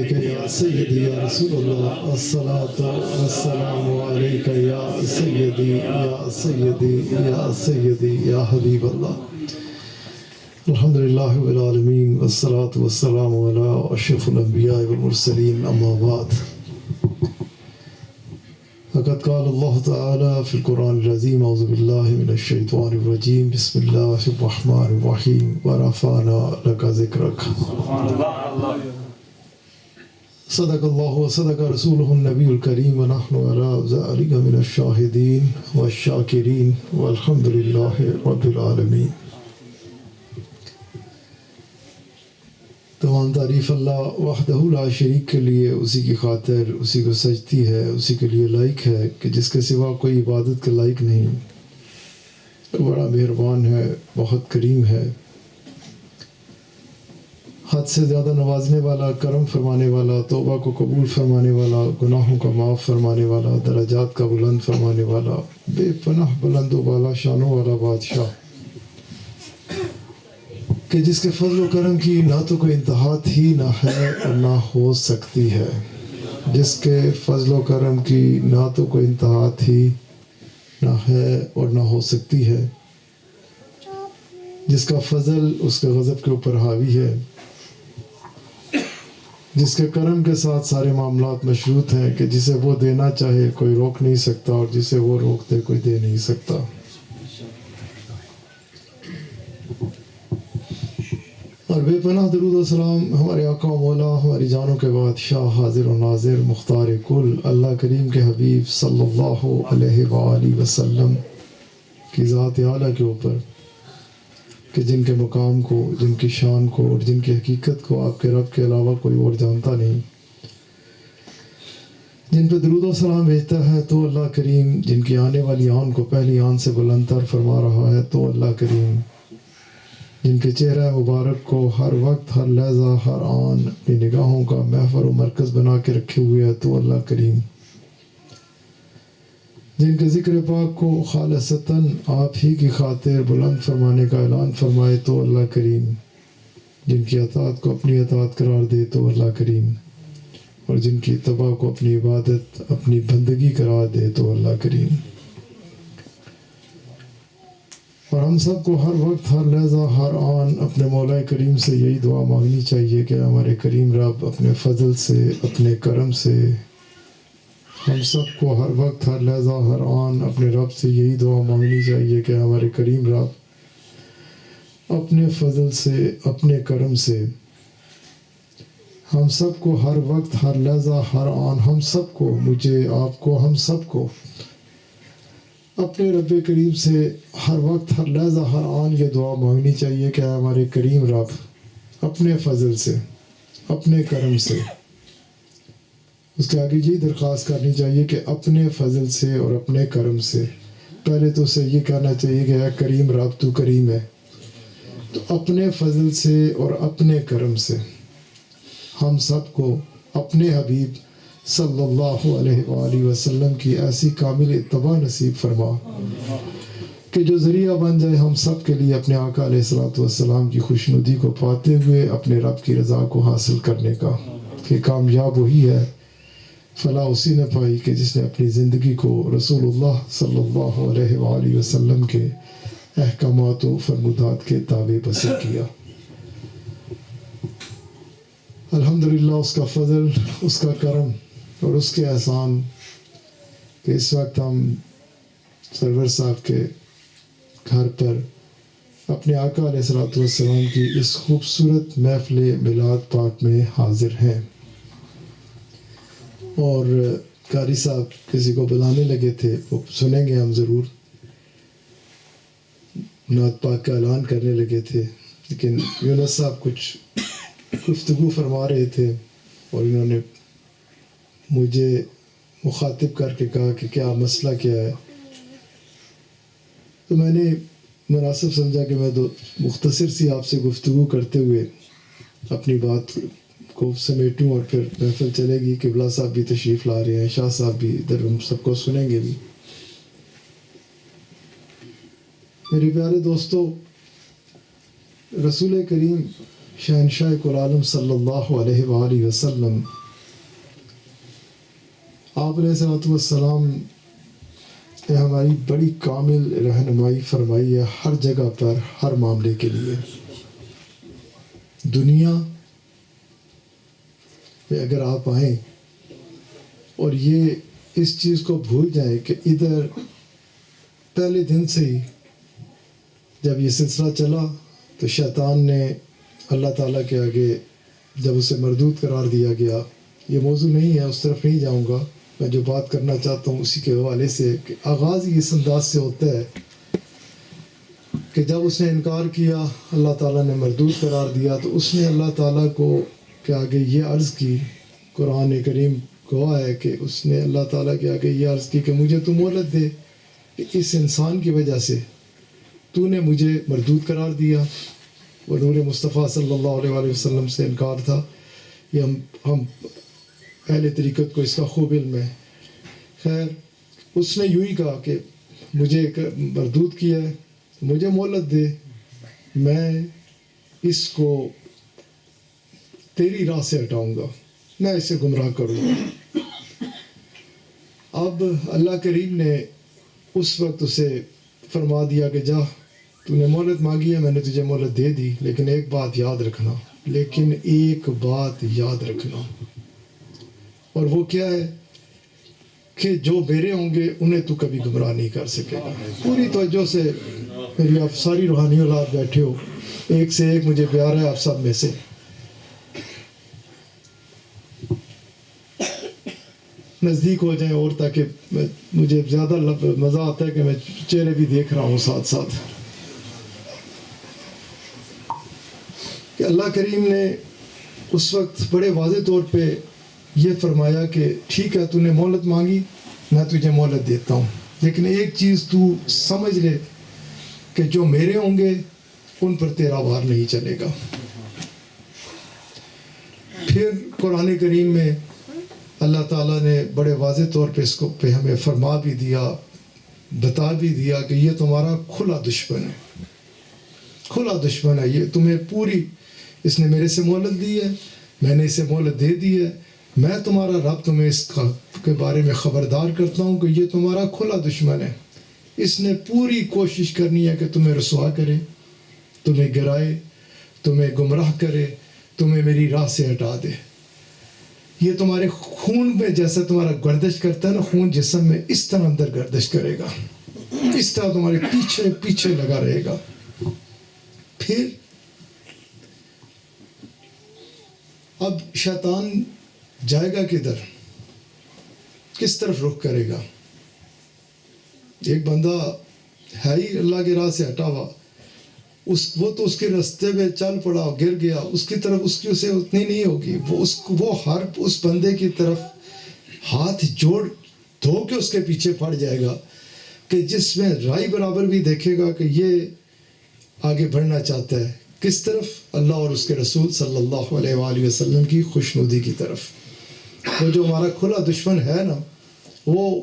عليك يا سيدي يا رسول الله الصلاة والسلام عليك يا سيدي يا سيدي يا سيدي يا حبيب الله الحمد لله رب العالمين والصلاة والسلام على أشرف الأنبياء والمرسلين أما بعد فقد قال الله تعالى في القرآن العظيم أعوذ بالله من الشيطان الرجيم بسم الله الرحمن الرحيم ورفعنا لك ذكرك صدق الله وصدق رسوله النبي الكريم ونحن على ذلك من الشاهدين والشاكرين والحمد لله رب العالمين. تمام تعریف اللہ وحدہ لا شریک کے لیے، اسی کی خاطر اسی کو سجتی ہے، اسی کے لیے لائق ہے کہ جس کے سوا کوئی عبادت کے لائق نہیں. بڑا مہربان ہے، بہت کریم ہے، حد سے زیادہ نوازنے والا، کرم فرمانے والا، توبہ کو قبول فرمانے والا، گناہوں کا معاف فرمانے والا، درجات کا بلند فرمانے والا، بے پناہ بلند و بالا شانوں والا بادشاہ کہ جس کے فضل و کرم کی نہ تو کوئی انتہا تھی نہ ہے اور نہ ہو سکتی ہے، جس کے فضل و کرم کی نہ تو کوئی انتہا تھی نہ ہے اور نہ ہو سکتی ہے، جس کا فضل اس کے غضب کے اوپر حاوی ہے، جس کے کرم کے ساتھ سارے معاملات مشروط ہیں کہ جسے وہ دینا چاہے کوئی روک نہیں سکتا اور جسے وہ روک دے کوئی دے نہیں سکتا. اور بے پناہ درود و سلام ہمارے آقا و مولا، ہماری جانوں کے بادشاہ، حاضر و ناظر، مختار کل، اللہ کریم کے حبیب صلی اللہ علیہ وآلہ وسلم کی ذات اعلیٰ کے اوپر کہ جن کے مقام کو، جن کی شان کو اور جن کی حقیقت کو آپ کے رب کے علاوہ کوئی اور جانتا نہیں، جن پہ درود و سلام بھیجتا ہے تو اللہ کریم، جن کی آنے والی آن کو پہلی آن سے بلند تر فرما رہا ہے تو اللہ کریم، جن کے چہرہ مبارک کو ہر وقت، ہر لحظہ، ہر آن اپنی نگاہوں کا محور و مرکز بنا کے رکھے ہوئے ہے تو اللہ کریم، جن کے ذکر پاک کو خالصتاً آپ ہی کی خاطر بلند فرمانے کا اعلان فرمائے تو اللہ کریم، جن کی اطاعت کو اپنی اطاعت قرار دے تو اللہ کریم، اور جن کی اتباع کو اپنی عبادت، اپنی بندگی قرار دے تو اللہ کریم. اور ہم سب کو ہر وقت، ہر لحظہ، ہر آن اپنے مولا کریم سے یہی دعا مانگنی چاہیے کہ ہمارے کریم رب اپنے فضل سے، اپنے کرم سے ہم سب کو ہر وقت، ہر لحظہ، ہر آن اپنے رب سے یہی دعا مانگنی چاہیے کہ ہمارے کریم رب اپنے فضل سے، اپنے کرم سے ہم سب کو ہر وقت، ہر لحظہ، ہر آن، ہم سب کو، مجھے، آپ کو، ہم سب کو اپنے رب کریم سے ہر وقت، ہر لحظہ، ہر آن یہ دعا مانگنی چاہیے کہ ہمارے کریم رب اپنے فضل سے، اپنے کرم سے، اس کے آگے یہ درخواست کرنی چاہیے کہ اپنے فضل سے اور اپنے کرم سے. پہلے تو اسے یہ کہنا چاہیے کہ اے کریم رب تو کریم ہے، تو اپنے فضل سے اور اپنے کرم سے ہم سب کو اپنے حبیب صلی اللہ علیہ وآلہ وسلم کی ایسی کامل اتباع نصیب فرما کہ جو ذریعہ بن جائے ہم سب کے لیے اپنے آقا علیہ الصلوۃ والسلام کی خوشنودی کو پاتے ہوئے اپنے رب کی رضا کو حاصل کرنے کا. کہ کامیاب وہی ہے، فلاح اسی نے پائی کہ جس نے اپنی زندگی کو رسول اللہ صلی اللہ علیہ وآلہ وسلم کے احکامات و فرمودات کے تابع بسر کیا. الحمدللہ اس کا فضل، اس کا کرم اور اس کے احسان کہ اس وقت ہم سرور صاحب کے گھر پر اپنے آقا علیہ الصلوۃ والسلام کی اس خوبصورت محفل میلاد پاک میں حاضر ہیں. اور قاری صاحب کسی کو بلانے لگے تھے، وہ سنیں گے ہم ضرور، نعت پاک کا اعلان کرنے لگے تھے، لیکن یونس صاحب کچھ گفتگو فرما رہے تھے اور انہوں نے مجھے مخاطب کر کے کہا کہ کیا مسئلہ کیا ہے. تو میں نے مناسب سمجھا کہ میں مختصر سی آپ سے گفتگو کرتے ہوئے اپنی بات کو سمیٹوں اور پھر محفل چلے گی. قبلہ صاحب بھی تشریف لا رہے ہیں، شاہ صاحب بھی ادھر، ہم سب کو سنیں گے بھی. میرے پیارے دوستو، رسول کریم شہنشاہ کل عالم صلی اللہ علیہ وآلہ وسلم آپ علیہ السلام نے ہماری بڑی کامل رہنمائی فرمائی ہے ہر جگہ پر، ہر معاملے کے لیے. دنیا میں اگر آپ آئیں اور یہ اس چیز کو بھول جائیں کہ ادھر پہلے دن سے ہی جب یہ سلسلہ چلا تو شیطان نے اللہ تعالیٰ کے آگے جب اسے مردود قرار دیا گیا. یہ موضوع نہیں ہے، اس طرف نہیں جاؤں گا. میں جو بات کرنا چاہتا ہوں اسی کے حوالے سے کہ آغاز ہی اس انداز سے ہوتا ہے کہ جب اس نے انکار کیا اللہ تعالیٰ نے مردود قرار دیا تو اس نے اللہ تعالیٰ کو کے آگے یہ عرض کی. قرآن کریم گواہ ہے کہ اس نے اللہ تعالیٰ کے آگے یہ عرض کی کہ مجھے تو مہلت دے کہ اس انسان کی وجہ سے تو نے مجھے مردود قرار دیا. وہ نور مصطفیٰ صلی اللہ علیہ وآلہ وسلم سے انکار تھا. یہ ہم اہل طریقت کو اس کا خوب علم ہے. خیر اس نے یوں ہی کہا کہ مجھے مردود کیا ہے، مجھے مہلت دے، میں اس کو تیری راہ سے ہٹاؤں گا، میں اسے گمراہ کروں گا. اب اللہ کریم نے اس وقت اسے فرما دیا کہ جا، تو نے مہلت مانگی ہے، میں نے تجھے مہلت دے دی، لیکن ایک بات یاد رکھنا، اور وہ کیا ہے کہ جو میرے ہوں گے انہیں تو کبھی گمراہ نہیں کر سکے گا. پوری توجہ سے میری آپ ساری روحانی اولاد بیٹھے ہو، ایک سے ایک مجھے پیار ہے آپ سب میں سے. نزدیک ہو جائیں اور تاکہ مجھے زیادہ مزہ آتا ہے کہ میں چہرے بھی دیکھ رہا ہوں ساتھ ساتھ. کہ اللہ کریم نے اس وقت بڑے واضح طور پہ یہ فرمایا کہ ٹھیک ہے تو نے مہلت مانگی، میں تجھے مہلت دیتا ہوں، لیکن ایک چیز تو سمجھ لے کہ جو میرے ہوں گے ان پر تیرا وار نہیں چلے گا. پھر قرآن کریم میں اللہ تعالیٰ نے بڑے واضح طور پہ اس کو پہ ہمیں فرما بھی دیا، بتا بھی دیا کہ یہ تمہارا کھلا دشمن ہے، کھلا دشمن ہے. یہ تمہیں پوری، اس نے میرے سے مہلت دی ہے، میں نے اسے مہلت دے دی ہے، میں تمہارا رب تمہیں اس کے بارے میں خبردار کرتا ہوں کہ یہ تمہارا کھلا دشمن ہے. اس نے پوری کوشش کرنی ہے کہ تمہیں رسوا کرے، تمہیں گرائے، تمہیں گمراہ کرے، تمہیں میری راہ سے ہٹا دے. یہ تمہارے خون میں جیسا تمہارا گردش کرتا ہے نا، خون جسم میں اس طرح اندر گردش کرے گا، اس طرح تمہارے پیچھے پیچھے لگا رہے گا. پھر اب شیطان جائے گا کدھر، کس طرف رخ کرے گا؟ ایک بندہ ہے ہی اللہ کی راہ سے ہٹا ہوا، وہ تو اس کے راستے پہ چل پڑا، گر گیا، اس کی طرف اس کی اسے اتنی نہیں ہوگی. وہ ہر اس بندے کی طرف ہاتھ جوڑ دھو کے اس کے پیچھے پڑ جائے گا کہ جس میں رائی برابر بھی دیکھے گا کہ یہ آگے بڑھنا چاہتا ہے کس طرف؟ اللہ اور اس کے رسول صلی اللہ علیہ وآلہ وسلم کی خوشنودی کی طرف. وہ جو ہمارا کھلا دشمن ہے نا، وہ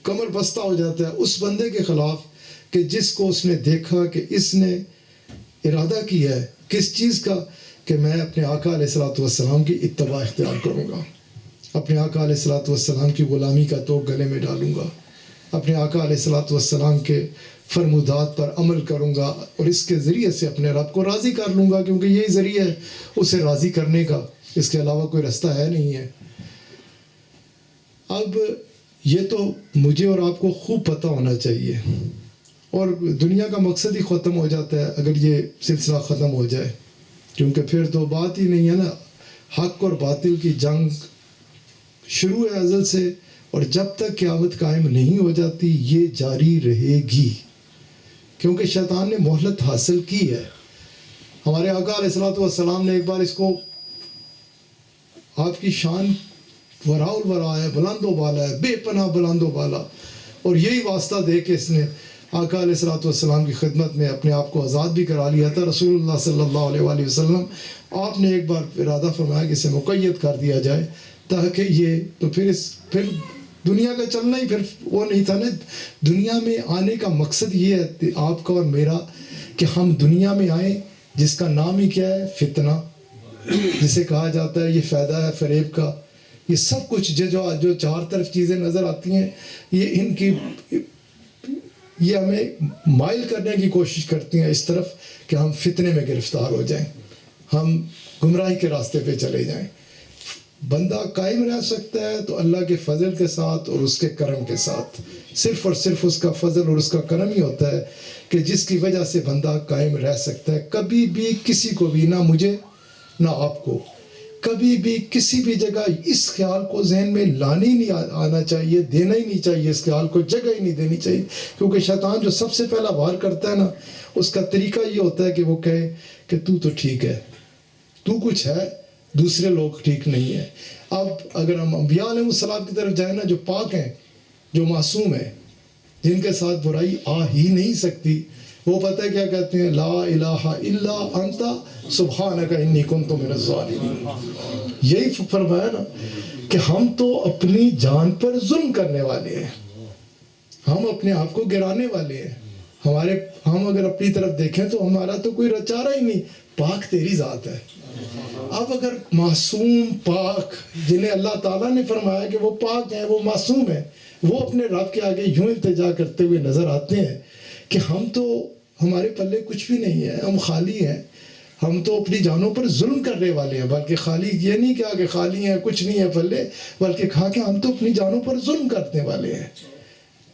کمر بستہ ہو جاتا ہے اس بندے کے خلاف کہ جس کو اس نے دیکھا کہ اس نے ارادہ کیا ہے کس چیز کا، کہ میں اپنے آقا علیہ السلام کی اتباع اختیار کروں گا، اپنے آقا علیہ السلام کی غلامی کا توق گلے میں ڈالوں گا، اپنے آقا علیہ السلام کے فرمودات پر عمل کروں گا، اور اس کے ذریعے سے اپنے رب کو راضی کر لوں گا، کیونکہ یہی ذریعہ ہے اسے راضی کرنے کا، اس کے علاوہ کوئی رستہ ہے نہیں ہے. اب یہ تو مجھے اور آپ کو خوب پتہ ہونا چاہیے، اور دنیا کا مقصد ہی ختم ہو جاتا ہے اگر یہ سلسلہ ختم ہو جائے، کیونکہ پھر تو بات ہی نہیں ہے نا. حق اور باطل کی جنگ شروع ہے ازل سے، اور جب تک قیامت قائم نہیں ہو جاتی یہ جاری رہے گی، کیونکہ شیطان نے مہلت حاصل کی ہے. ہمارے آقا علیہ السلام نے ایک بار اس کو، آپ کی شان وراء الورا ہے، بلند و بالا ہے، بے پناہ بلند و بالا، اور یہی واسطہ دے کے اس نے آقا علیہ السلام کی خدمت میں اپنے آپ کو آزاد بھی کرا لیا تھا. رسول اللہ صلی اللہ علیہ وآلہ وسلم آپ نے ایک بار ارادہ فرمایا کہ اسے مقید کر دیا جائے، تاکہ یہ تو پھر دنیا کا چلنا ہی پھر وہ نہیں تھا نا. دنیا میں آنے کا مقصد یہ ہے آپ کا اور میرا کہ ہم دنیا میں آئیں جس کا نام ہی کیا ہے؟ فتنہ، جسے کہا جاتا ہے یہ فائدہ ہے فریب کا. یہ سب کچھ جو چار طرف چیزیں نظر آتی ہیں، یہ ہمیں مائل کرنے کی کوشش کرتی ہیں اس طرف کہ ہم فتنے میں گرفتار ہو جائیں، ہم گمراہی کے راستے پہ چلے جائیں. بندہ قائم رہ سکتا ہے تو اللہ کے فضل کے ساتھ اور اس کے کرم کے ساتھ. صرف اور صرف اس کا فضل اور اس کا کرم ہی ہوتا ہے کہ جس کی وجہ سے بندہ قائم رہ سکتا ہے. کبھی بھی کسی کو بھی، نہ مجھے نہ آپ کو، کبھی بھی کسی بھی جگہ اس خیال کو ذہن میں لانے ہی نہیں آنا چاہیے، دینا ہی نہیں چاہیے، اس خیال کو جگہ ہی نہیں دینی چاہیے. کیونکہ شیطان جو سب سے پہلا وار کرتا ہے نا، اس کا طریقہ یہ ہوتا ہے کہ وہ کہے کہ تو ٹھیک ہے، تو کچھ ہے، دوسرے لوگ ٹھیک نہیں ہے. اب اگر ہم انبیاء علیہ السلام کی طرف جائیں نا، جو پاک ہیں، جو معصوم ہیں، جن کے ساتھ برائی آ ہی نہیں سکتی، وہ پتہ ہے کیا کہتے ہیں؟ لا الہ الا انت سبحانک انی کنت من الظالمین. یہی فرمایا نا کہ ہم تو اپنی جان پر ظلم کرنے والے ہیں، ہم اپنے آپ کو گرانے والے ہیں. ہم اگر اپنی طرف دیکھیں تو ہمارا تو کوئی چارہ ہی نہیں، پاک تیری ذات ہے. اب اگر معصوم پاک، جنہیں اللہ تعالیٰ نے فرمایا کہ وہ پاک ہیں، وہ معصوم ہیں، وہ اپنے رب کے آگے یوں التجا کرتے ہوئے نظر آتے ہیں کہ ہمارے پلے کچھ بھی نہیں ہے، ہم خالی ہیں، ہم تو اپنی جانوں پر ظلم کرنے والے ہیں. بلکہ خالی یہ نہیں کہا کہ خالی ہیں، کچھ نہیں ہے پلے، بلکہ کہا کہ ہم تو اپنی جانوں پر ظلم کرنے والے ہیں.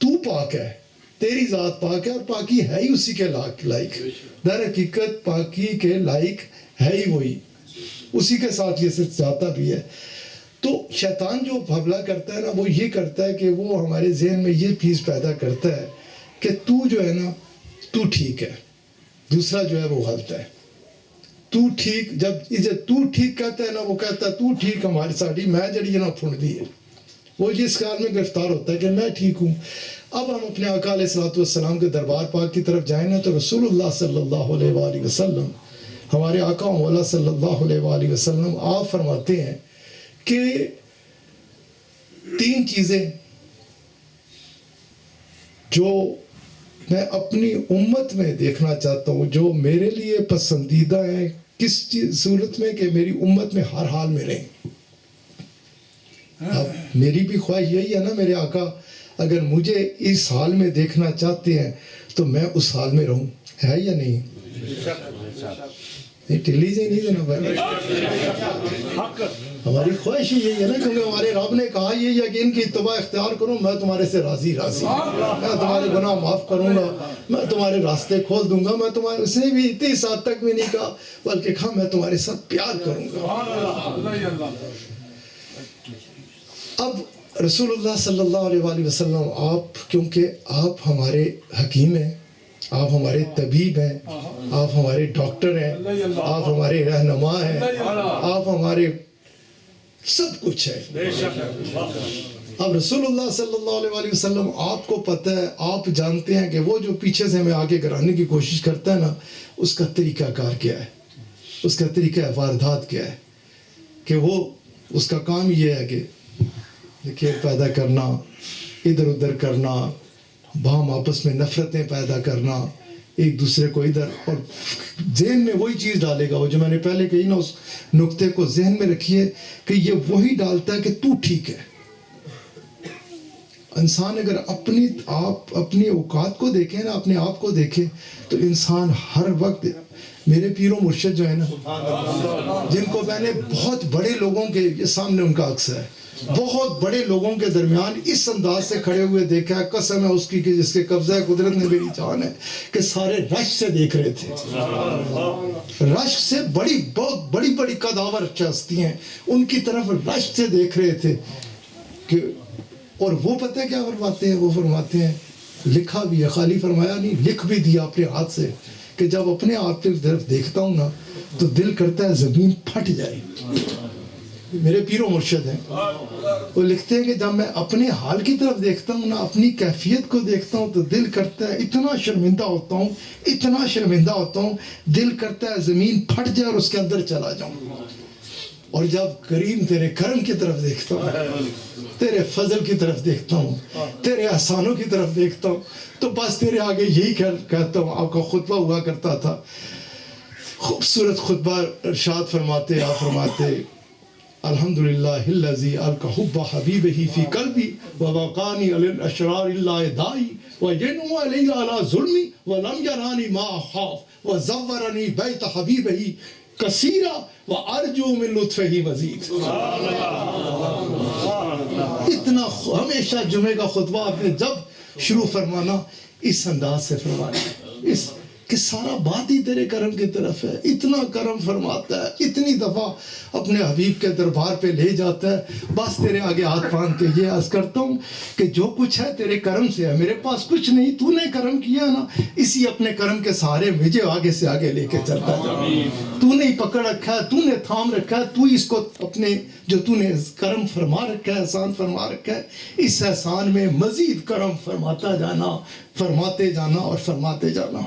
تو پاک ہے، تیری ذات پاک ہے، اور پاکی ہے ہی اسی کے لائق. در حقیقت پاکی کے لائق ہے ہی وہی، اسی کے ساتھ یہ صرف چاہتا بھی ہے. تو شیطان جو حملہ کرتا ہے نا، وہ یہ کرتا ہے کہ وہ ہمارے ذہن میں یہ چیز پیدا کرتا ہے کہ تو جو ہے نا، تو ٹھیک ہے، دوسرا جو ہے وہ غلط ہے. تو ٹھیک، جب تو ٹھیک کہتا ہے نا، وہ کہتا ہے تو ٹھیک ہماری ساڑی میں جڑی نا پھنڈ دی ہے. وہ جس خیال میں گرفتار ہوتا ہے کہ میں ٹھیک ہوں. اب ہم اپنے آقا علیہ السلام کے دربار پاک کی طرف جائیں نا، تو رسول اللہ صلی اللہ علیہ وآلہ وسلم، ہمارے آقا و مولا صلی اللہ علیہ وآلہ وسلم، آپ فرماتے ہیں کہ 3 چیزیں جو میں اپنی امت میں دیکھنا چاہتا ہوں، جو میرے لیے پسندیدہ ہیں، کس صورت میں کہ میری امت میں ہر حال میں رہیں. اب میری بھی خواہش یہی ہے نا، میرے آقا اگر مجھے اس حال میں دیکھنا چاہتے ہیں تو میں اس حال میں رہوں، ہے یا نہیں؟ ٹلی سے نہیں دینا بھائی، ہماری خواہش یہی ہے نا، کیونکہ ہمارے رب نے کہا یہ کہ ان کی اتباع اختیار کروں، میں تمہارے سے راضی، میں تمہارے گناہ معاف کروں گا، میں تمہارے راستے کھول دوں گا. میں تمہارے، اس نے بھی اتنی ساتھ تک بھی نہیں کہا، بلکہ کہا میں تمہارے ساتھ پیار کروں گا. اب رسول اللہ صلی اللہ علیہ وآلہ وسلم، کیونکہ آپ ہمارے حکیم ہیں، آپ ہمارے طبیب ہیں، آپ ہمارے ڈاکٹر ہیں، آپ ہمارے رہنما ہیں، آپ ہمارے سب کچھ ہیں. اب رسول اللہ صلی اللہ علیہ وآلہ وسلم، آپ کو پتہ ہے، آپ جانتے ہیں کہ وہ جو پیچھے سے ہمیں آگے گرانے کی کوشش کرتا ہے نا، اس کا طریقہ کار کیا ہے، اس کا طریقہ واردات کیا ہے، کہ وہ اس کا کام یہ ہے کہ کھیل پیدا کرنا، ادھر ادھر کرنا، باہم آپس میں نفرتیں پیدا کرنا، ایک دوسرے کو ادھر، اور ذہن میں وہی چیز ڈالے گا، وہ جو میں نے پہلے کہی نا، اس نقطے کو ذہن میں رکھیے کہ یہ وہی ڈالتا ہے کہ تو ٹھیک ہے. انسان اگر اپنی اوقات کو دیکھیں نا، اپنے آپ کو دیکھے، تو انسان ہر وقت، میرے پیر و مرشد جو ہے نا، جن کو میں نے بہت بڑے لوگوں کے یہ سامنے ان کا عکس ہے، بہت بڑے لوگوں کے درمیان اس انداز سے کھڑے ہوئے دیکھا ہے، قسم ہے اس کی کہ جس کے قبضہ قدرت نے میری جان ہے، کہ سارے رشک سے دیکھ رہے تھے، رشک سے، بہت بڑی بڑی قداور ہستی ہیں، ان کی طرف رشک سے دیکھ رہے تھے. کہ اور وہ پتہ ہے کیا فرماتے ہیں؟ وہ فرماتے ہیں، لکھا بھی ہے، خالی فرمایا نہیں، لکھ بھی دیا اپنے ہاتھ سے، کہ جب اپنے آپ کی طرف دیکھتا ہوں نا، تو دل کرتا ہے زمین پھٹ جائے. میرے پیر و مرشد ہیں، وہ لکھتے ہیں کہ جب میں اپنے حال کی طرف دیکھتا ہوں نا، اپنی کیفیت کو دیکھتا ہوں، تو دل کرتا ہے، اتنا شرمندہ ہوتا ہوں، اتنا شرمندہ ہوتا ہوں، دل کرتا ہے زمین پھٹ جائے اور اس کے اندر چلا جاؤں. اور جب کریم تیرے کرم کی طرف دیکھتا ہوں، تیرے فضل کی طرف دیکھتا ہوں، تیرے احسانوں کی طرف دیکھتا ہوں، تو بس تیرے آگے یہی کہتا ہوں. آپ کا خطبہ ہوا کرتا تھا، خوبصورت خطبہ ارشاد فرماتے آپ فرماتے الحمدللہ الذی القى حب حبیبہ فی قلبی ووقانی علی الاشرار اللہ دائی وجنو علی علی ظلمی ولم یرانی ما اخاف وزورنی بیت حبیبہ کثیرا وارجو من لطفہ مزید. اتنا ہمیشہ جمعے کا خطبہ آپ نے جب شروع فرمانا اس انداز سے فرمانا اس کہ سارا بات ہی تیرے کرم کی طرف ہے. اتنا کرم فرماتا ہے, اتنی دفعہ اپنے حبیب کے دربار پہ لے جاتا ہے. بس تیرے آگے ہاتھ باندھ کے یہ عرض کرتا ہوں کہ جو کچھ ہے تیرے کرم سے ہے, میرے پاس کچھ نہیں, تو نے کرم کیا نا, اسی اپنے کرم کے سہارے مجھے آگے سے آگے لے کے چلتا ہے. تو نے پکڑ رکھا ہے, تو نے تھام رکھا ہے, تو اس کو اپنے جو تو نے کرم فرما رکھا ہے, احسان فرما رکھا ہے, اس احسان میں مزید کرم فرماتا جانا, فرماتے جانا اور فرماتے جانا.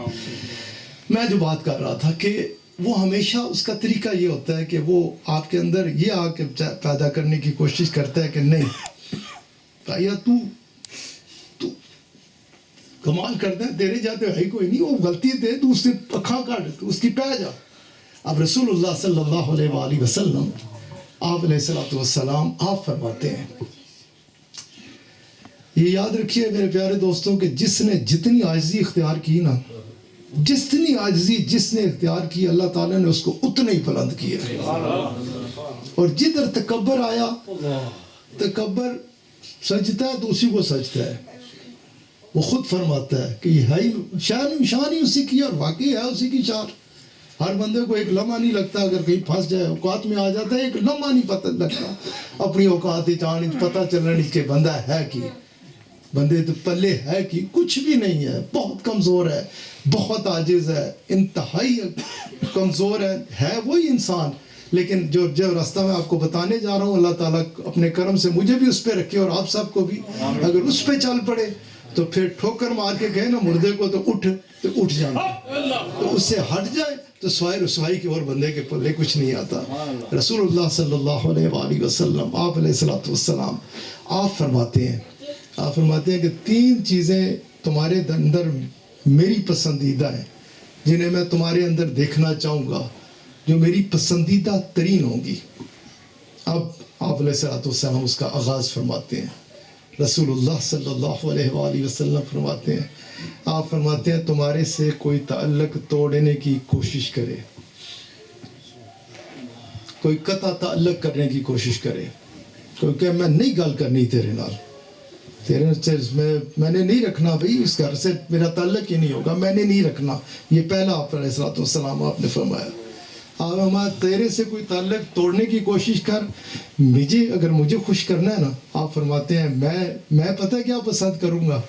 میں جو بات کر رہا تھا کہ وہ ہمیشہ اس کا طریقہ یہ ہوتا ہے کہ وہ آپ کے اندر یہ آ کے پیدا کرنے کی کوشش کرتا ہے کہ نہیں بھائیا تو کمال کرتا ہے, تیرے جاتے ہے کوئی نہیں, وہ غلطی دے تو اس سے پکھا کاٹ, تو اس کی پہ جا. اب رسول اللہ صلی اللہ علیہ وآلہ وسلم آپ علیہ السلام آپ فرماتے ہیں, یہ یاد رکھیے میرے پیارے دوستوں کہ جس نے جتنی عاجزی اختیار کی نا, جتنی عاجزی جس نے اختیار کی اللہ تعالیٰ نے اس کو اتنا ہی بلند کیا ہے. اور جدھر تکبر آیا, تکبر سجتا ہے تو اسی کو سجتا ہے. وہ خود فرماتا ہے کہ یہ ہے شان ہی اسی کی, اور واقعی ہے اسی کی شان. ہر بندے کو ایک لمحہ نہیں لگتا اگر کہیں پھنس جائے, اوقات میں آ جاتا ہے, ایک لمحہ نہیں پتہ لگتا اپنی اوقات ہی چاند پتہ چلنے کہ بندہ ہے کی, بندے تو پلے ہے کہ کچھ بھی نہیں ہے, بہت کمزور ہے, بہت عاجز ہے, انتہائی کمزور ہے وہی انسان. لیکن جو راستہ میں آپ کو بتانے جا رہا ہوں, اللہ تعالیٰ اپنے کرم سے مجھے بھی اس پہ رکھے اور آپ سب کو بھی, اگر اس پہ چل پڑے تو پھر ٹھوکر مار کے گئے نا مردے کو تو اٹھ جانا, تو اس سے ہٹ جائے تو سوائے رسوائی کی اور بندے کے پلے کچھ نہیں آتا. رسول اللہ صلی اللہ علیہ وآلہ وسلم آپ علیہ السلام آپ فرماتے ہیں کہ 3 چیزیں تمہارے اندر میری پسندیدہ ہیں, جنہیں میں تمہارے اندر دیکھنا چاہوں گا, جو میری پسندیدہ ترین ہوں گی. اب آپ علیہ السلام اس کا آغاز فرماتے ہیں. رسول اللہ صلی اللہ علیہ وآلہ وسلم فرماتے ہیں, آپ فرماتے ہیں تمہارے سے کوئی تعلق توڑنے کی کوشش کرے, کوئی قطع تعلق کرنے کی کوشش کرے, کوئی کہ میں نہیں گل کرنی تیرے نال, تیرے سے میں نے نہیں رکھنا بھائی, اس گھر سے میرا تعلق ہی نہیں ہوگا, میں نے نہیں رکھنا. یہ پہلا آپ علیہ السلام آپ نے فرمایا. آپ تیرے سے کوئی تعلق توڑنے کی کوشش کر, اگر مجھے خوش کرنا ہے نا, آپ فرماتے ہیں میں پتہ کیا پسند کروں گا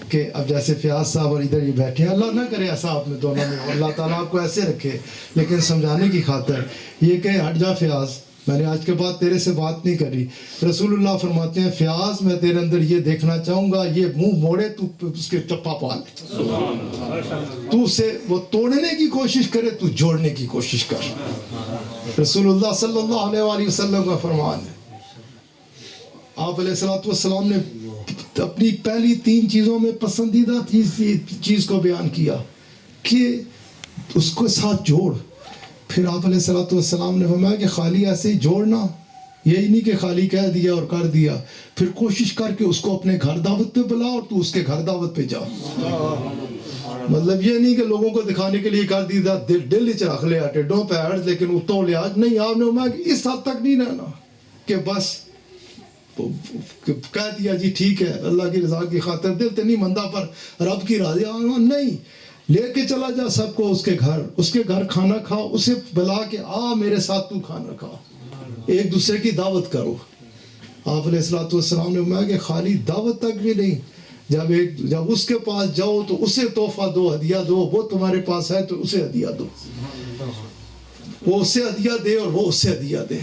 کہ اب جیسے فیاض صاحب اور ادھر یہ بیٹھے ہیں, اللہ نہ کرے ایسا آپ میں دونوں میں, اللہ تعالیٰ آپ کو ایسے رکھے, لیکن سمجھانے کی خاطر یہ کہ ہٹ جا فیاض, میں نے آج کے بعد تیرے سے بات نہیں کری. رسول اللہ فرماتے ہیں فیاض میں تیرے اندر یہ دیکھنا چاہوں گا, یہ منہ موڑے تو اس کے چپا پال, تو اسے وہ توڑنے کی کوشش کرے, تو جوڑنے کی کوشش کر. رسول اللہ صلی اللہ علیہ وآلہ وسلم کا فرمان ہے. آپ علیہ السلام نے اپنی پہلی 3 چیزوں میں پسندیدہ چیز کو بیان کیا کہ اس کو ساتھ جوڑ. پھر آپ علیہ السلام نے فرمایا کہ خالی ایسے ہی جوڑنا, یہی نہیں کہ خالی کہہ دیا اور کر دیا, پھر کوشش کر کے اس کو اپنے گھر دعوت پہ بلا اور تو اس کے گھر دعوت پہ جا. مطلب یہ نہیں کہ لوگوں کو دکھانے کے لیے کر دیا دل ہی رکھ لیا ٹیڈوں پہ ہٹ, لیکن اتوں لیا نہیں. آپ نے فرمایا کہ اس حد تک نہیں رہنا کہ بس کہہ دیا جی ٹھیک ہے اللہ کی رضا کی خاطر, دل تو نہیں مندہ پر رب کی راضی, نہیں, لے کے چلا جا سب کو اس کے گھر کھانا کھاؤ, اسے بلا کے میرے ساتھ تو کھانا کھا, ایک دوسرے کی دعوت کرو. آپ علیہ السلام نے فرمایا کہ خالی دعوت تک بھی نہیں, جب اس کے پاس جاؤ تو اسے تحفہ دو, ہدیہ دو, وہ تمہارے پاس ہے تو اسے ہدیہ دو, وہ اسے ہدیہ دے اور وہ اسے ہدیہ دے.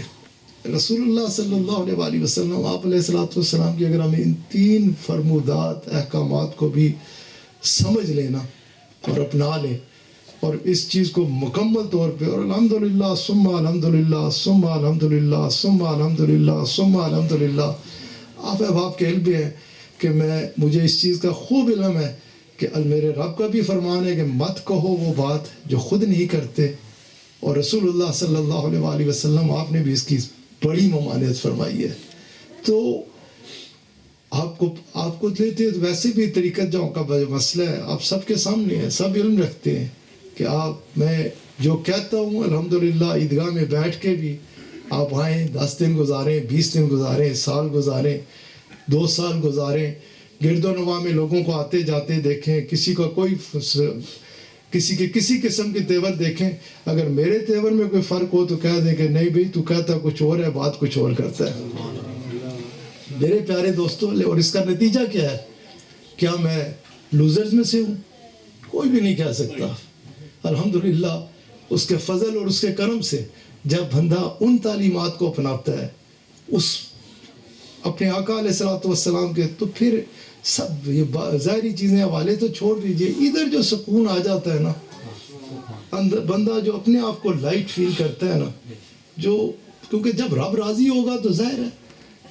رسول اللہ صلی اللہ علیہ وآلہ وسلم آپ علیہ السلام کی اگر ہم ان 3 فرمودات احکامات کو بھی سمجھ لینا اور اپنا لیں اور اس چیز کو مکمل طور پہ, اور الحمدللہ ثم الحمدللہ ثم الحمدللہ ثم الحمدللہ ثم الحمدللہ. آپ احباب کے علم بھی ہے کہ مجھے اس چیز کا خوب علم ہے کہ میرے رب کا بھی فرمان ہے کہ مت کہو وہ بات جو خود نہیں کرتے, اور رسول اللہ صلی اللہ علیہ وآلہ وسلم آپ نے بھی اس کی بڑی ممانعت فرمائی ہے. تو آپ کو لیتے ہیں تو ویسے بھی طریقت جاؤں کا مسئلہ ہے، آپ سب کے سامنے ہے، سب علم رکھتے ہیں کہ میں جو کہتا ہوں الحمدللہ عیدگاہ میں بیٹھ کے بھی آپ آئیں، 10 دن گزاریں، 20 دن گزاریں، سال گزاریں، 2 سال گزاریں، گرد و نواح میں لوگوں کو آتے جاتے دیکھیں، کسی کا کسی قسم کے تیور دیکھیں، اگر میرے تیور میں کوئی فرق ہو تو کہہ دیں کہ نہیں بھائی تو کہتا کچھ اور ہے، بات کچھ اور کرتا ہے. میرے پیارے دوستوں، اور اس کا نتیجہ کیا ہے؟ کیا میں لوزرز میں سے ہوں؟ کوئی بھی نہیں کہہ سکتا. الحمدللہ اس کے فضل اور اس کے کرم سے جب بندہ ان تعلیمات کو اپناتا ہے اپنے آقا علیہ الصلوۃ والسلام کے، تو پھر سب یہ ظاہری چیزیں حوالے تو چھوڑ دیجئے، ادھر جو سکون آ جاتا ہے نا، اندر بندہ جو اپنے آپ کو لائٹ فیل کرتا ہے نا، کیونکہ جب رب راضی ہوگا تو ظاہر ہے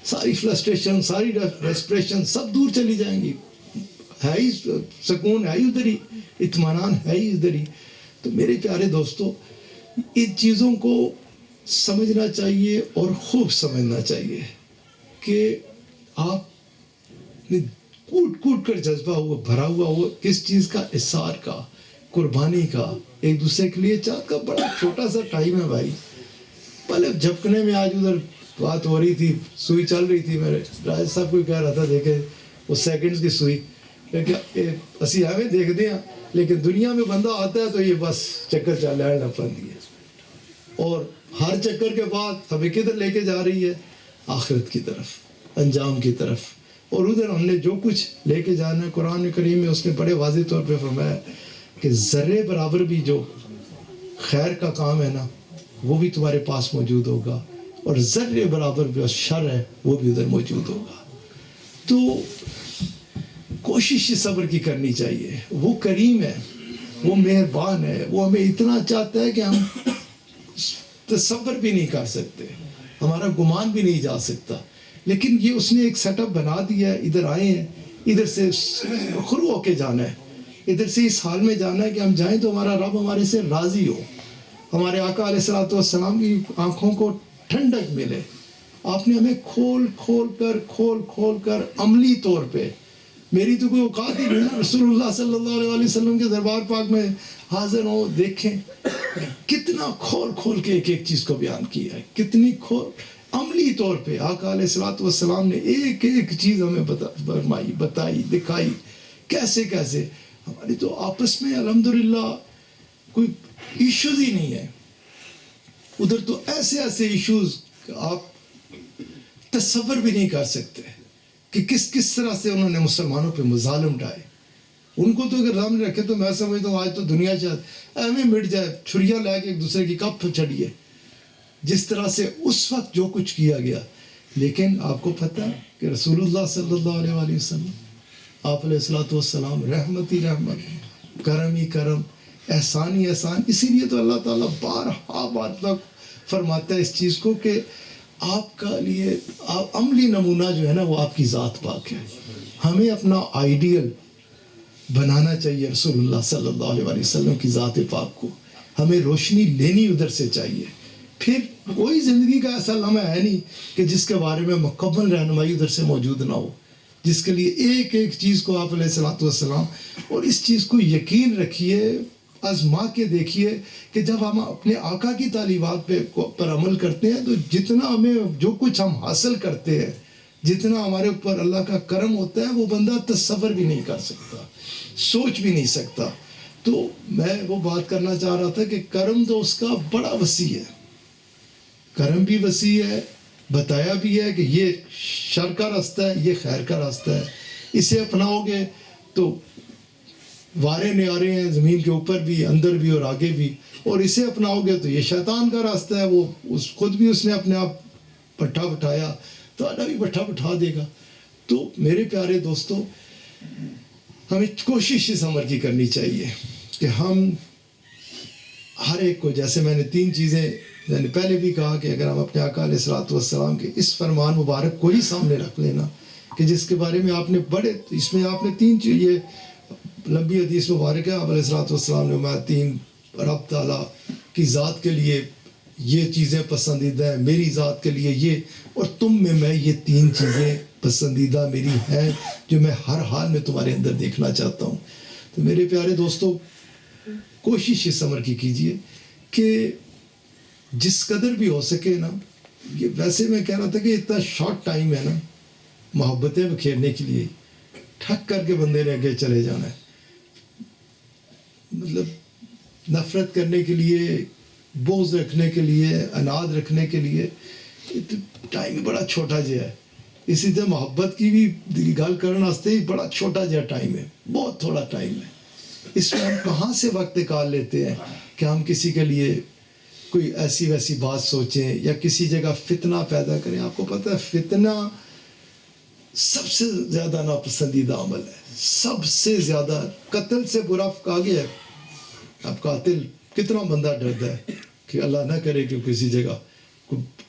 ساری فرسٹریشن، ساری ڈسپریشن سب دور چلی جائیں گی. ہے ہی سکون، ہے ہی ادھر ہی، اطمینان ہے ہی ادھر ہی. تو میرے پیارے دوستو، ان چیزوں کو سمجھنا چاہیے اور خوب سمجھنا چاہیے کہ آپ کوٹ کر جذبہ ہوا بھرا ہوا ہو کس چیز کا؟ اثار کا، قربانی کا، ایک دوسرے کے لیے چاہت کا. بڑا چھوٹا سا ٹائم ہے بھائی. پہلے جھپکنے میں آج ادھر بات ہو رہی تھی، سوئی چل رہی تھی، میرے راج صاحب کو کہہ رہا تھا دیکھیں وہ سیکنڈز کی سوئی، اسی ہمیں دیکھتے ہیں لیکن دنیا میں بندہ آتا ہے تو یہ بس چکر چل رہا ہے نفرندی ہے. اور ہر چکر کے بعد ہمیں کدھر لے کے جا رہی ہے؟ آخرت کی طرف، انجام کی طرف. اور ادھر ہم نے جو کچھ لے کے جانا ہے، قرآن کریم میں اس نے بڑے واضح طور پہ فرمایا کہ ذرے برابر بھی جو خیر کا کام ہے نا وہ بھی تمہارے پاس موجود ہوگا، اور ذرے برابر جو شر ہے وہ بھی ادھر موجود ہوگا. تو کوشش صبر کی کرنی چاہیے. وہ کریم ہے، وہ مہربان ہے، وہ ہمیں اتنا چاہتا ہے کہ ہم تصور بھی نہیں کر سکتے، ہمارا گمان بھی نہیں جا سکتا. لیکن یہ اس نے ایک سیٹ اپ بنا دیا ہے. ادھر آئے ہیں، ادھر سے شروع ہو کے جانا ہے، ادھر سے اس حال میں جانا ہے کہ ہم جائیں تو ہمارا رب ہمارے سے راضی ہو، ہمارے آقا علیہ الصلوۃ والسلام کی آنکھوں کو ٹھنڈک ملے. آپ نے ہمیں کھول کر عملی طور پہ، میری تو کوئی اوقات ہی نہیں، رسول اللہ صلی اللہ علیہ وسلم کے دربار پاک میں حاضر ہو، دیکھیں کتنا کھول کے ایک چیز کو بیان کیا ہے، کتنی عملی طور پہ آقا علیہ الصلوۃ والسلام نے ایک چیز ہمیں بتائی، دکھائی کیسے. ہماری تو آپس میں الحمدللہ کوئی ایشوز ہی نہیں ہے. ادھر تو ایسے ایشوز آپ تصور بھی نہیں کر سکتے کہ کس طرح سے انہوں نے مسلمانوں پہ مظالم ڈھائے. ان کو تو اگر سامنے رکھے تو میں سمجھتا ہوں آج تو دنیا چاہت ایویں مٹ جائے، چھریاں لے کے ایک دوسرے کی کپ چڑھیے، جس طرح سے اس وقت جو کچھ کیا گیا. لیکن آپ کو پتہ ہے کہ رسول اللہ صلی اللہ علیہ وآلہ وسلم، آپ علیہ الصلوۃ والسلام رحمت ہی رحمت، کرم ہی کرم، احسان ہی احسان. اسی لیے تو اللہ تعالیٰ بار تک فرماتا ہے اس چیز کو کہ آپ کا لیے عملی نمونہ جو ہے نا وہ آپ کی ذات پاک ہے. ہمیں اپنا آئیڈیل بنانا چاہیے رسول اللہ صلی اللہ علیہ وآلہ وسلم کی ذات پاک کو. ہمیں روشنی لینی ادھر سے چاہیے. پھر کوئی زندگی کا ایسا لمحہ ہے نہیں کہ جس کے بارے میں مکمل رہنمائی ادھر سے موجود نہ ہو، جس کے لیے ایک چیز کو آپ علیہ الصلوۃ والسلام، اور اس چیز کو یقین رکھیے، آزما کے دیکھیے کہ جب ہم اپنے آقا کی تعلیمات پر عمل کرتے ہیں تو جتنا ہمیں جو کچھ ہم حاصل کرتے ہیں، جتنا ہمارے اوپر اللہ کا کرم ہوتا ہے، وہ بندہ تصور بھی نہیں کر سکتا، سوچ بھی نہیں سکتا. تو میں وہ بات کرنا چاہ رہا تھا کہ کرم تو اس کا بڑا وسیع ہے، کرم بھی وسیع ہے، بتایا بھی ہے کہ یہ شر کا راستہ ہے، یہ خیر کا راستہ ہے. اسے اپناؤ گے تو وارے نیارے ہیں زمین کے اوپر بھی، اندر بھی اور آگے بھی. اور اسے اپناؤ گے تو یہ شیطان کا راستہ ہے، وہ خود بھی اس نے اپنے آپ پٹھا بٹھایا تو اللہ بھی پٹھا بٹھا دے گا. تو میرے پیارے دوستو، ہمیں کوشش اس عمر کی کرنی چاہیے کہ ہم ہر ایک کو، جیسے میں نے 3 چیزیں میں نے پہلے بھی کہا کہ اگر ہم اپنے آقا علیہ الصلوۃ والسلام کے اس فرمان مبارک کو ہی سامنے رکھ لینا کہ جس کے بارے میں آپ نے اس میں آپ نے 3 چیزیں، یہ لمبی حدیث مبارک ہے، آپ علیہ الصلوۃ والسلام نے 3 رب تعالیٰ کی ذات کے لیے یہ چیزیں پسندیدہ ہیں، میری ذات کے لیے یہ، اور تم میں یہ 3 چیزیں پسندیدہ میری ہیں جو میں ہر حال میں تمہارے اندر دیکھنا چاہتا ہوں۔ تو میرے پیارے دوستو، کوشش اس عمر کی کیجئے کہ جس قدر بھی ہو سکے نا، یہ ویسے میں کہہ رہا تھا کہ اتنا شارٹ ٹائم ہے نا محبتیں بکھیرنے کے لیے، ٹھک کر کے بندے نے آگے چلے جانا ہے۔ مطلب نفرت کرنے کے لیے، بغض رکھنے کے لیے، اناد رکھنے کے لیے ٹائم بڑا چھوٹا جہا ہے۔ اسی طرح محبت کی بھی گل کرنا واسطے ہی بڑا چھوٹا جہا ٹائم ہے، بہت تھوڑا ٹائم ہے۔ اس میں ہم کہاں سے وقت نکال لیتے ہیں کہ ہم کسی کے لیے کوئی ایسی ویسی بات سوچیں یا کسی جگہ فتنہ پیدا کریں۔ آپ کو پتہ ہے فتنہ سب سے زیادہ ناپسندیدہ عمل ہے، سب سے زیادہ۔ قتل سے برا کہا گیا ہے۔ اب قاتل کتنا بندہ ڈرتا ہے کہ اللہ نہ کرے کہ کسی جگہ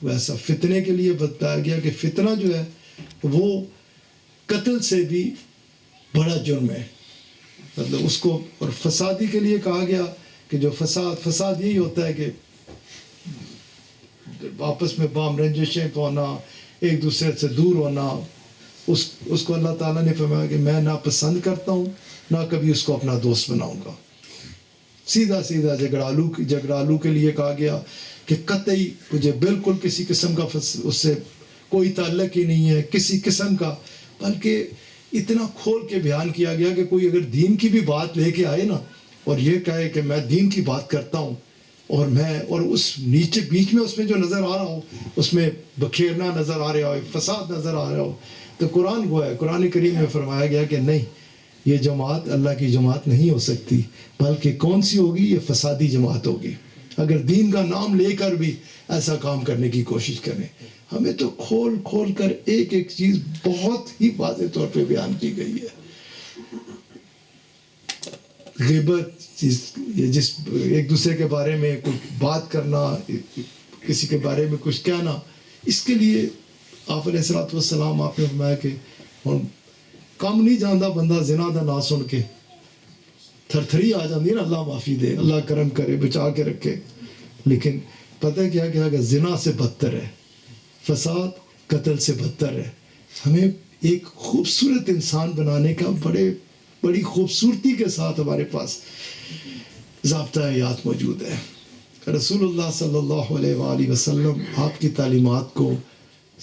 ویسا فتنے کے لیے بتایا گیا کہ فتنہ جو ہے وہ قتل سے بھی بڑا جرم ہے، مطلب اس کو۔ اور فسادی کے لیے کہا گیا کہ جو فساد یہی ہوتا ہے کہ آپس میں بام رنجشیں ہونا، ایک دوسرے سے دور ہونا۔ اس کو اللہ تعالیٰ نے فرمایا کہ میں نہ پسند کرتا ہوں، نہ کبھی اس کو اپنا دوست بناؤں گا۔ سیدھا سیدھا جھگڑالو کے لیے کہا گیا کہ قطعی مجھے بالکل کسی قسم کا اس سے کوئی تعلق ہی نہیں ہے کسی قسم کا، بلکہ اتنا کھول کے بیان کیا گیا کہ کوئی اگر دین کی بھی بات لے کے آئے نا اور یہ کہے کہ میں دین کی بات کرتا ہوں، اور اس نیچے بیچ میں اس میں جو نظر آ رہا ہو اس میں بکھیرنا نظر آ رہا ہو، فساد نظر آ رہا ہو، تو قرآن کو ہے، قرآن کریم میں فرمایا گیا کہ نہیں، یہ جماعت اللہ کی جماعت نہیں ہو سکتی، بلکہ کون سی ہوگی؟ یہ فسادی جماعت ہوگی۔ اگر دین کا نام لے کر بھی ایسا کام کرنے کی کوشش کریں۔ ہمیں تو کھول کر ایک ایک چیز بہت ہی واضح طور پہ بیان کی گئی ہے۔ غیبت، جس ایک دوسرے کے بارے میں کچھ بات کرنا، کسی کے بارے میں کچھ کہنا، اس کے لیے آپ علیہ الصلوۃ والسلام آپ نے فرمایا کہ کم نہیں جانتا بندہ زنا دا نا سن کے تھرتھری آ جاتی ہے نا، اللہ معافی دے، اللہ کرم کرے، بچا کے رکھے۔ لیکن پتہ کیا کہ زنا سے بدتر ہے، فساد قتل سے بدتر ہے۔ ہمیں ایک خوبصورت انسان بنانے کا بڑی خوبصورتی کے ساتھ ہمارے پاس ضابطہ حیات موجود ہے۔ رسول اللہ صلی اللہ علیہ وآلہ وسلم آپ کی تعلیمات کو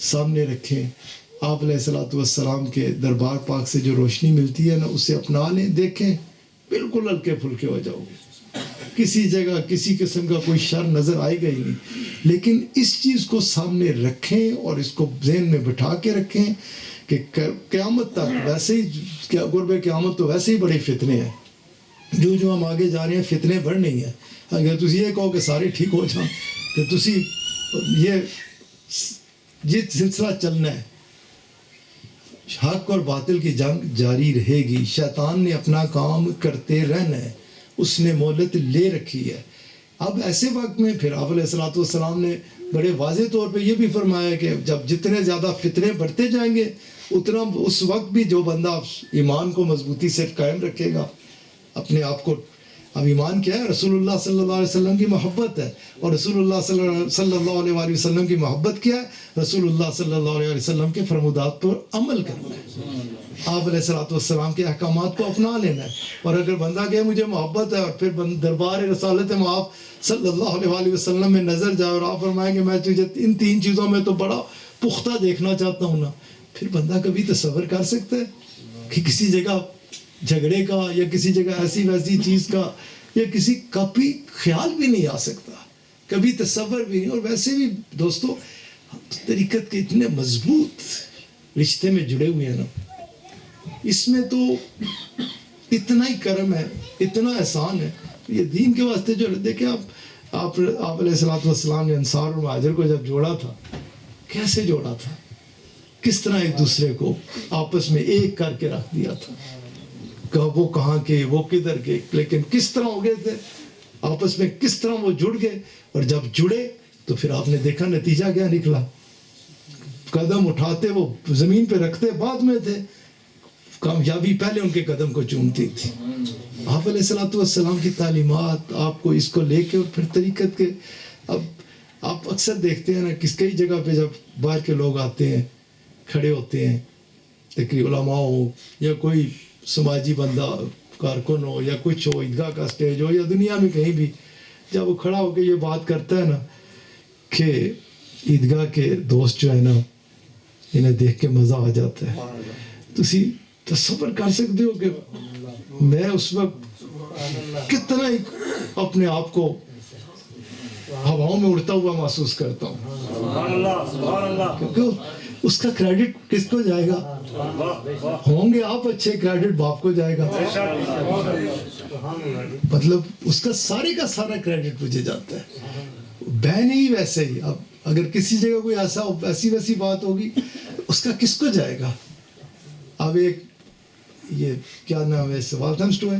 سامنے رکھیں، آپ علیہ الصلوۃ والسلام کے دربار پاک سے جو روشنی ملتی ہے نا اسے اپنا لیں، دیکھیں بالکل ہلکے پھلکے ہو جاؤ گے، کسی جگہ کسی قسم کا کوئی شر نظر آئے گا ہی نہیں۔ لیکن اس چیز کو سامنے رکھیں اور اس کو ذہن میں بٹھا کے رکھیں کہ قیامت تک ویسے ہی قرب قیامت تو ویسے ہی بڑے فتنے ہیں، جو ہم آگے جا رہے ہیں فتنے بڑھنے ہی ہیں۔ اگر تسی یہ کہو کہ سارے ٹھیک ہو جائیں تو تسی یہ سلسلہ چلنا ہے۔ حق اور باطل کی جنگ جاری رہے گی، شیطان نے اپنا کام کرتے رہنا ہے، اس نے مہلت لے رکھی ہے۔ اب ایسے وقت میں پھر آپ علیہ الصلوۃ والسلام نے بڑے واضح طور پہ یہ بھی فرمایا کہ جب جتنے زیادہ فتنے بڑھتے جائیں گے اتنا اس وقت بھی جو بندہ ایمان کو مضبوطی سے قائم رکھے گا، اپنے آپ کو، اب ایمان کیا ہے؟ رسول اللہ صلی اللہ علیہ وسلم کی محبت ہے، اور رسول اللہ صلی اللہ علیہ وآلہ وسلم کی محبت کیا ہے؟ رسول اللہ صلی اللہ علیہ وسلم کے فرمودات پر عمل کرنا ہے، آپ علیہ الصلوۃ والسلام کے احکامات کو اپنا لینا ہے۔ اور اگر بندہ کہے مجھے محبت ہے اور پھر دربار رسالت آپ صلی اللہ علیہ وآلہ وسلم میں نظر جائے اور آپ فرمائیں کہ میں تجھے ان 3 چیزوں میں تو بڑا پختہ دیکھنا چاہتا ہوں نا، پھر بندہ کبھی تصور کر سکتا ہے کہ کسی جگہ جھگڑے کا یا کسی جگہ ایسی ویسی چیز کا یا کسی کا بھی خیال بھی نہیں آ سکتا، کبھی تصور بھی نہیں۔ اور ویسے بھی دوستو طریقت کے اتنے مضبوط رشتے میں جڑے ہوئے ہیں نا، اس میں تو اتنا ہی کرم ہے، اتنا احسان ہے۔ یہ دین کے واسطے جو دیکھیں آپ علیہ الصلوۃ والسلام نے انصار اور مہاجر کو جب جوڑا تھا، کیسے جوڑا تھا، کس طرح ایک دوسرے کو آپس میں ایک کر کے رکھ دیا تھا، وہ کہاں کے وہ کدھر کے، لیکن کس طرح ہو گئے تھے آپس میں، کس طرح وہ جڑ گئے۔ اور جب جڑے تو پھر آپ نے دیکھا نتیجہ کیا نکلا، قدم اٹھاتے وہ زمین پہ رکھتے بعد میں تھے، کامیابی پہلے ان کے قدم کو چومتی تھی۔ آپ علیہ الصلوۃ والسلام کی تعلیمات آپ کو اس کو لے کے اور پھر طریقت کے. اب آپ اکثر دیکھتے ہیں نا کئی جگہ پہ جب باہر کے لوگ آتے ہیں کھڑے ہوتے ہیں تقریر علماء ہو یا کوئی سماجی بندہ کارکن ہو یا کچھ ہو عیدگاہ کا اسٹیج ہو یا دنیا میں کہیں بھی جب وہ کھڑا ہو کے یہ بات کرتا ہے نا کہ عیدگاہ کے دوست جو ہے نا انہیں دیکھ کے مزہ آ جاتا ہے. تسی تصور کر سکتے ہو کہ میں اس وقت کتنا ہی اپنے آپ کو ہواؤں میں اڑتا ہوا محسوس کرتا ہوں کیونکہ اس کا کریڈٹ کس کو جائے گا؟ ہوں گے آپ اچھے، کریڈٹ باپ کو جائے گا. مطلب اس کا سارے کا سارا کریڈٹ مجھے جاتا ہے. بہن ہی ویسے ہی اب اگر کسی جگہ کوئی ایسی ویسی بات ہوگی اس کا کس کو جائے گا؟ اب ایک یہ کیا نام ہے والتھم اسٹو ہے،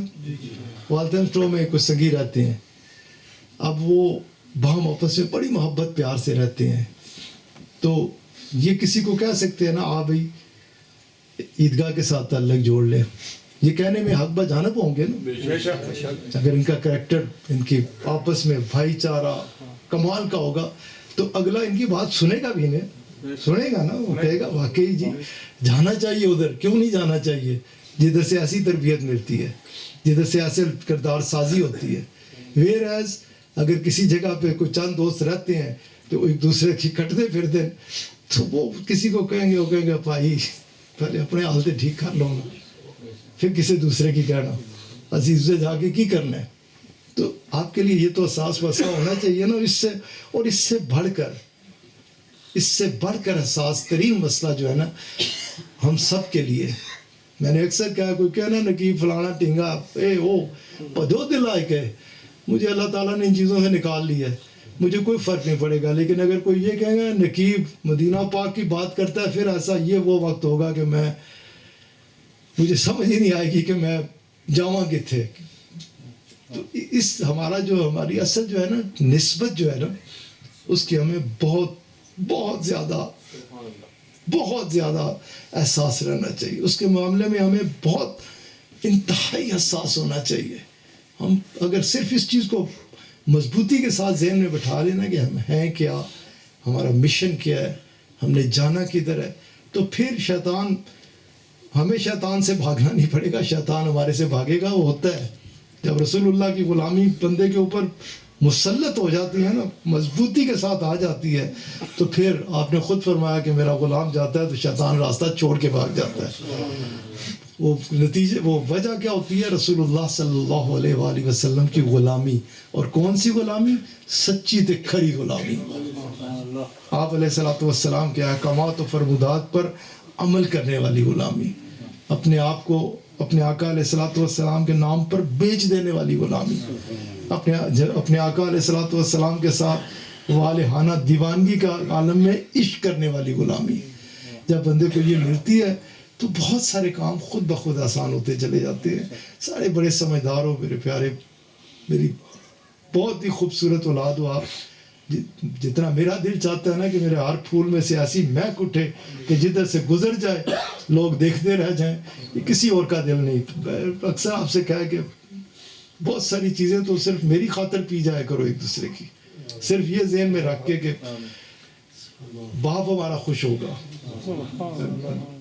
والتھم اسٹو میں کچھ سگی رہتے ہیں. اب وہ باہم آپس میں بڑی محبت پیار سے رہتے ہیں تو یہ کسی کو کہہ سکتے ہیں نا آپ بھائی عیدگاہ کے ساتھ تعلق جوڑ لیں. یہ کہنے میں حق بجانب ہوں گے نا اگر ان کا کریکٹر ان کی آپس میں بھائی چارہ کمال کا ہوگا تو اگلا ان کی بات سنے گا بھی نہیں، سنے گا نا، وہ کہے گا واقعی جی جانا چاہیے ادھر، کیوں نہیں جانا چاہیے جدھر سے ایسی تربیت ملتی ہے، جدھر سے ایسے کردار سازی ہوتی ہے. ویئر ایز اگر کسی جگہ پہ کوئی چند دوست رہتے ہیں تو ایک دوسرے کی کٹتے پھرتے تو وہ کسی کو کہیں گے بھائی پہلے اپنے حالت ٹھیک کر لو نا پھر کسی دوسرے کی کہنا عزیز سے جا کے کی کرنا ہے. تو آپ کے لیے یہ تو احساس ویسا ہونا چاہیے نا. اس سے بڑھ کر حساس ترین مسئلہ جو ہے نا ہم سب کے لیے، میں نے اکثر کہا کوئی کہنا نقیب فلانا ٹنگا پدو دل آئے کہ مجھے اللہ تعالیٰ نے ان چیزوں سے نکال لیا ہے، مجھے کوئی فرق نہیں پڑے گا. لیکن اگر کوئی یہ کہے گا نقیب مدینہ پاک کی بات کرتا ہے پھر ایسا یہ وہ وقت ہوگا کہ مجھے سمجھ ہی نہیں آئے گی کہ میں جاواں کتھے. تو ہماری اصل جو ہے نا نسبت جو ہے نا اس کی ہمیں بہت زیادہ احساس رہنا چاہیے. اس کے معاملے میں ہمیں بہت انتہائی حساس ہونا چاہیے. ہم اگر صرف اس چیز کو مضبوطی کے ساتھ ذہن میں بٹھا لینا کہ ہم ہیں کیا، ہمارا مشن کیا ہے، ہم نے جانا کدھر ہے، تو پھر ہمیں شیطان سے بھاگنا نہیں پڑے گا، شیطان ہمارے سے بھاگے گا. وہ ہوتا ہے جب رسول اللہ کی غلامی بندے کے اوپر مسلط ہو جاتی ہے نا، مضبوطی کے ساتھ آ جاتی ہے، تو پھر آپ نے خود فرمایا کہ میرا غلام جاتا ہے تو شیطان راستہ چھوڑ کے بھاگ جاتا ہے. وہ وجہ کیا ہوتی ہے؟ رسول اللہ صلی اللہ علیہ وآلہ وسلم کی غلامی. اور کون سی غلامی؟ سچی تے کھری غلامی. آپ علیہ الصلوۃ والسلام کے احکامات و فرمودات پر عمل کرنے والی غلامی، اپنے آپ کو اپنے آقا علیہ الصلوۃ والسلام کے نام پر بیچ دینے والی غلامی، اپنے آقا علیہ الصلوۃ والسلام کے ساتھ والہانہ دیوانگی کا عالم میں عشق کرنے والی غلامی. جب بندے کو یہ ملتی ہے تو بہت سارے کام خود بخود آسان ہوتے چلے جاتے ہیں. سارے بڑے سمجھدار ہو میرے پیارے، میری بہت ہی خوبصورت اولاد ہو آپ. جتنا میرا دل چاہتا ہے نا کہ میرے ہر پھول میں سے ایسی مہک اٹھے کہ جدھر سے گزر جائے لوگ دیکھتے رہ جائیں، یہ کسی اور کا دل نہیں. اکثر آپ سے کہا کہ بہت ساری چیزیں تو صرف میری خاطر پی جائے کرو ایک دوسرے کی، صرف یہ ذہن میں رکھ کے کہ باپ ہمارا خوش ہوگا.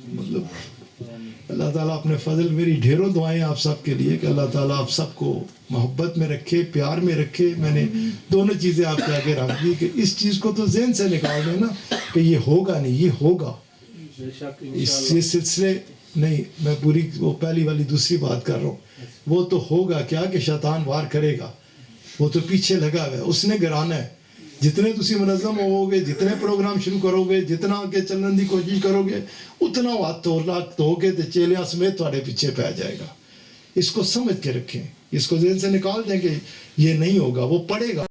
مطلب اللہ تعالیٰ اپنے فضل، میری ڈھیروں دعائیں آپ سب کے لیے کہ اللہ تعالیٰ آپ سب کو محبت میں رکھے، پیار میں رکھے. میں نے دونوں چیزیں آپ کے آگے رکھ دی کہ اس چیز کو تو ذہن سے نکال دیں نا کہ یہ ہوگا نہیں، یہ ہوگا. یہ سلسلے نہیں، میں پوری وہ پہلی والی دوسری بات کر رہا ہوں. وہ تو ہوگا کیا کہ شیطان وار کرے گا، وہ تو پیچھے لگا ہوا ہے، اس نے گرانا ہے. جتنے تسی منظم ہوو گے، جتنے پروگرام شروع کرو گے، جتنا آگے چلنے کی کوشش کرو گے، اتنا ہاتھ دھو کے چیلیاں سمیت تھوڑے پیچھے پہ جائے گا. اس کو سمجھ کے رکھیں، اس کو ذہن سے نکال دیں کہ یہ نہیں ہوگا، وہ پڑے گا.